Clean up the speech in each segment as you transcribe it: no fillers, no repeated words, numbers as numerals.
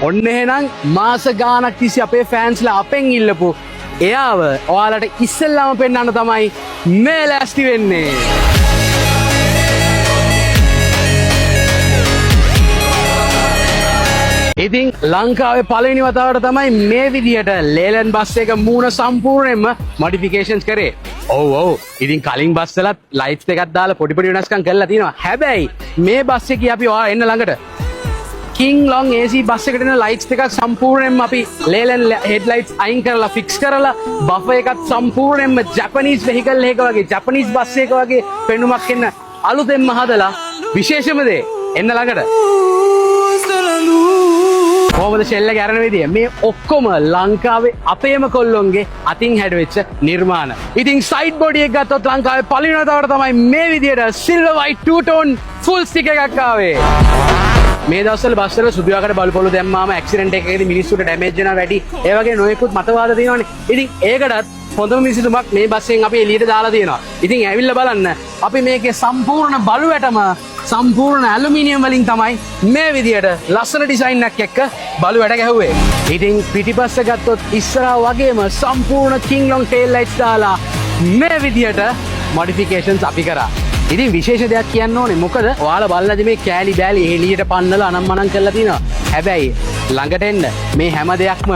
ඔන්න එහෙනම් මාස ගානක් තිස්සේ අපේ ෆෑන්ස්ලා අපෙන් ඉල්ලපු එයාව ඔයාලට ඉස්සෙල්ලාම පෙන්වන්න තමයි මේ ලෑස්ති වෙන්නේ. ඉතින් ලංකාවේ පළවෙනි වතාවට තමයි මේ විදියට ලේලන් බස් එක මූණ සම්පූර්ණයෙන්ම මොඩිෆිකේෂන්ස් කරේ. ඔව් ඉතින් කලින් බස් වලත් ලයිට්ස් එකක් දාලා පොඩි වෙනස්කම් කරලා තියෙනවා. හැබැයි මේ බස් එකේ අපි ඔයා එන්න ළඟට King Long AC බස් එකට එන ලයිට්ස් එකක් සම්පූර්ණයෙන්ම අපි ලේලන් හෙඩ්ලයිට්ස් අයින් කරලා ෆික්ස් කරලා බෆර් එකත් සම්පූර්ණයෙන්ම ජපනීස් වෙහිකල් එකක වගේ ජපනීස් බස් එකක වගේ පෙනුමක් එන්න අලුතෙන්ම හදලා විශේෂම දේ එන්න ළඟට කොහොමද ෂෙල් එක අරන විදිය මේ ඔක්කොම ලංකාවේ අපේම කොල්ලොන්ගේ අතින් හැඩවෙච්ච නිර්මාණ. ඉතින් සයිඩ් බොඩි එක ගත්තොත් ලංකාවේ පළවෙනි වතාවට තමයි මේ විදියට silver white to tone full stiff එකක් ආවේ. මේ දවස්වල බස් වල සුදු යකඩ බලු පොළු දැම්මාම ඇක්සිඩන්ට් එකකදී මිනිස්සුන්ට ඩැමේජ් වෙනවා වැඩි. ඒ වගේ නොයෙකුත් මතවාද තියෙනවානේ. ඉතින් ඒකටත් හොඳම විසඳුමක් මේ බස් එකෙන් අපි එළියට දාලා තියෙනවා. ඉතින් ඇවිල්ලා බලන්න අපි මේකේ සම්පූර්ණ බලු වැටම සම්පූර්ණ ඇලුමිනියම් වලින් තමයි මේ විදියට ලස්සන ඩිසයින් එකක් එක්ක බලු වැට ගැහුවේ. ඉතින් පිටිපස්ස ගත්තොත් ඉස්සරහා වගේම සම්පූර්ණ King Long tail lights දාලා මේ විදියට මොඩිෆිකේෂන්ස් අපි කරා. ඉතින් විශේෂ දෙයක් කියන්න ඕනේ මොකද ඔයාලා බලලාදී මේ කෑලි බෑලි එළියට පන්නලා අනම්මනම් කරලා තිනවා. හැබැයි ළඟට එන්න මේ හැම දෙයක්ම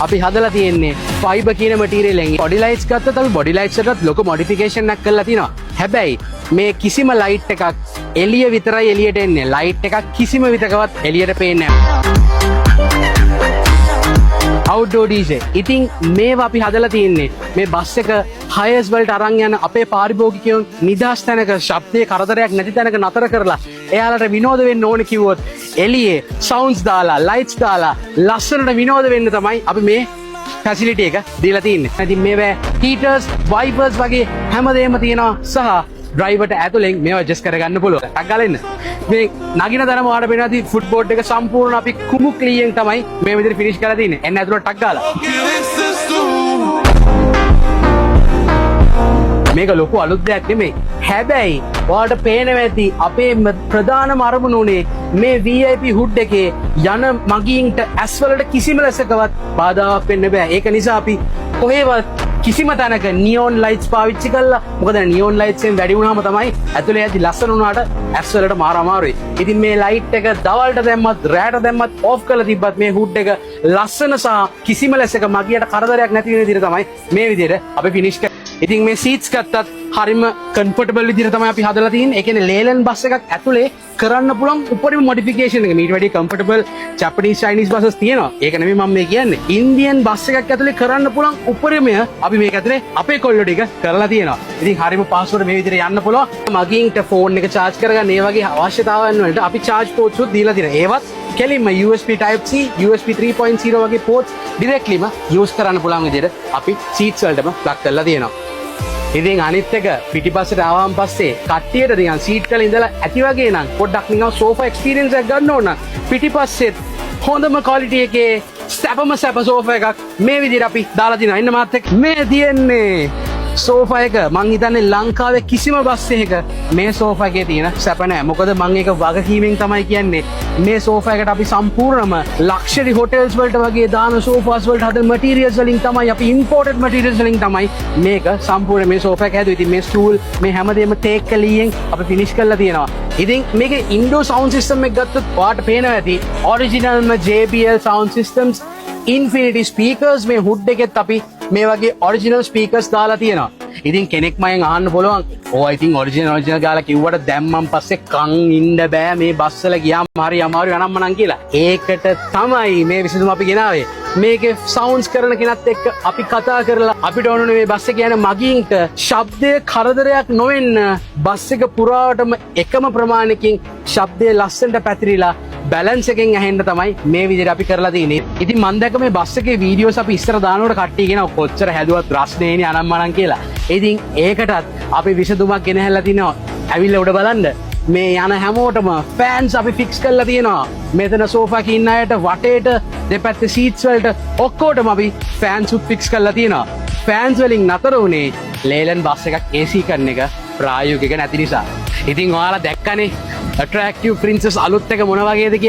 අපි හදලා තියෙන්නේ ෆයිබර් කියන මැටීරියල් එකෙන්. බොඩි ලයිට්ස් ගත්තත් අපි බොඩි ලයිට්ස් එකත් ලොකු මොඩිෆිකේෂන් එකක් කරලා තිනවා. හැබැයි මේ කිසිම ලයිට් එකක් එළිය විතරයි එළියට එන්නේ. ලයිට් එකක් කිසිම විතකවත් එළියට පේන්නේ නැහැ. outdoor DJ. ඉතින් මේවා අපි හදලා තියෙන්නේ මේ බස් එක හයර්ස් වලට අරන් යන අපේ පාරිභෝගිකයන් නිදහස් තැනක ශබ්දයේ කරදරයක් නැති තැනක නතර කරලා එයාලට විනෝද වෙන්න ඕනේ කිව්වොත් එළියේ සවුන්ඩ්ස් දාලා ලයිට්ස් දාලා ලස්සනට විනෝද වෙන්න තමයි අපි මේ ෆැසිලිටි එක දීලා තියෙන්නේ. ඉතින් මේවා හීටර්ස්, වයිපර්ස් වගේ හැමදේම තියෙනවා සහ ඩ්‍රයිවර්ට ඇතුලෙන් මේවා ඇඩ්ජස්ට් කරගන්න පුළුවන්. ටක් ගාලා එන්න. මේ නගින තරම ඔයාලට පේනවාදී ෆුට්බෝඩ් එක සම්පූර්ණ අපි කුමු ක්ලීන් තමයි මේ විදිහට ෆිනිෂ් කරලා තියෙන්නේ. එන්න ඇතුලට ටක් ගාලා. මේක ලොකු අලුත් දෙයක් නෙමෙයි. හැබැයි ඔයාලට පේනවා ඇති අපේ ප්‍රධානම අරමුණ උනේ මේ VIP හුඩ් එකේ යන මගීන්ට ඇස් වලට කිසිම ලෙසකවත් බාධාවක් වෙන්න බෑ. ඒක නිසා අපි කොහෙවත් කිසිම තැනක නියෝන් ලයිට්ස් පාවිච්චි කළා. මොකද නියෝන් ලයිට්ස් එකෙන් වැඩි වුණාම තමයි ඇතුලේ යද්දි ලස්සන වුණාට ඇස් වලට මාර අමාරුයි. ඉතින් මේ ලයිට් එක දවල්ට දැම්මත් රැට දැම්මත් ඔෆ් කරලා තිබ්බත් මේ හුඩ් එක ලස්සන සහ කිසිම ලෙසක මගියට කරදරයක් නැති වෙන විදිහට තමයි මේ විදිහට අපි ෆිනිෂ් කරන්නේ. ඉතින් මේ සීට්ස් ගත්තත් හරිම කම්ෆර්ටබල් විදිහට තමයි අපි හදලා තියෙන්නේ. ඒ කියන්නේ ලේලන් බස් එකක් ඇතුලේ කරන්න පුළුවන් උපරිම මොඩිෆිකේෂන් එක. මීට වැඩි කම්ෆර්ටබල් ජපනීස් චයිනීස් බසස් තියෙනවා. ඒක නෙමෙයි මම මේ කියන්නේ. ඉන්දියන් බස් එකක් ඇතුලේ කරන්න පුළුවන් උපරිමය අපි මේක ඇතුලේ අපේ කොල්ලෝ ටික කරලා තියෙනවා. ඉතින් හරිම පාස්වර්ඩ් මේ විදිහට යන්න පුළුවන්. මගින්ට ෆෝන් එක charge කරගන්න ඒ වගේ අවශ්‍යතාවයන් වලට අපි charge ports උත් දීලා තියෙනවා. ඒවත් කෙලින්ම USB type C, USB 3.0 වගේ ports directlyම use කරන්න පුළුවන් විදිහට අපි seats වලටම plug කරලා තියෙනවා. ඉතින් අනිත් එක පිටිපස්සට ආවම පස්සේ කට්ටියට නිකන් සීට් වල ඉඳලා ඇති වගේ නම් පොඩ්ඩක් නිකන් සෝෆා එක්ස්පීරියන්ස් එකක් ගන්න ඕන නම් පිටිපස්සෙත් හොඳම ක්වොලිටි එකේ සැප සෝෆා එකක් මේ විදිහට අපි දාලා තිනවා. ඉන්න මාත් එක්ක මේ තියෙන්නේ සෝෆා එක. මං හිතන්නේ ලංකාවේ කිසිම බස් එකක මේ සෝෆා එකේ තියෙන සැප නැහැ. මොකද මං ඒක වගකීමෙන් තමයි කියන්නේ. මේ සෝෆා එකට අපි සම්පූර්ණම ලක්ෂරි හොටෙල්ස් වලට වගේ දාන සෝෆාස් වලට හදන මැටීරියල්ස් වලින් තමයි අපි ඉම්පෝර්ටඩ් මැටීරියල්ස් වලින් තමයි මේක සම්පූර්ණ මේ සෝෆා එක හැදුවේ. ඉතින් මේ ස්ටූල් මේ හැමදේම තේක් කලියෙන් අපි ෆිනිෂ් කරලා තියෙනවා. ඉතින් මේකේ ඉන්ඩෝ සවුන්ඩ් සිස්ටම් එක ගත්තොත් ඔයාලට පේනවා ඇති ඔරිජිනල්ම JBL sound systems infinity speakers මේ හුඩ් එකෙත් අපි මේ වගේ ඔරිජිනල් ස්පීකර්ස් දාලා තියෙනවා. ඉතින් කෙනෙක් මයෙන් අහන්න පුළුවන් ඕවා ඉතින් ඔරිජිනල් ගාලා කිව්වට දැම්මන් පස්සේ කන් ඉන්න බෑ මේ බස් වල ගියාම හරි අමාරු අනම්මනම් කියලා. ඒකට තමයි මේ විසඳුම අපි ගෙනාවේ. මේකේ සවුන්ඩ්ස් කරන කෙනත් එක්ක අපි කතා කරලා අපිට ඕනේ මේ බස් එක යන මගීන්ට ශබ්දයේ කරදරයක් නොවෙන්න බස් එක පුරාවටම එකම ප්‍රමාණයකින් ශබ්දයේ ලස්සනට පැතිරිලා බැලන්ස් එකෙන් ඇහෙන්න තමයි මේ විදිහට අපි කරලා තියෙන්නේ. ඉතින් මම දැක්ක මේ බස් එකේ වීඩියෝස් අපි ඉස්සර දානකොට කට්ටිය කියනවා කොච්චර හැදුවත් රස්නේනේ අනම්මනම් කියලා. ඉතින් ඒකටත් අපි විසඳුමක් ගෙනහැල්ලා තිනවා. ඇවිල්ලා උඩ බලන්න. මේ යන හැමෝටම ෆෑන්ස් අපි ෆික්ස් කරලා තියෙනවා. මෙතන සෝෆා එකේ ඉන්න අයට වටේට දෙපැත්තේ සීට්ස් වලට ඔක්කොටම අපි ෆෑන්ස් උත් ෆික්ස් කරලා තියෙනවා. ෆෑන්ස් වලින් නතර වුණේ ලේලන් බස් එකක් AC කරන එක ප්‍රායෝගික නැති නිසා. ඉතින් ඔයාලා දැක්කනේ ඇට්‍රැක්ටිව් ප්‍රින්සස් අලුත් එක මොන වගේද කියලා.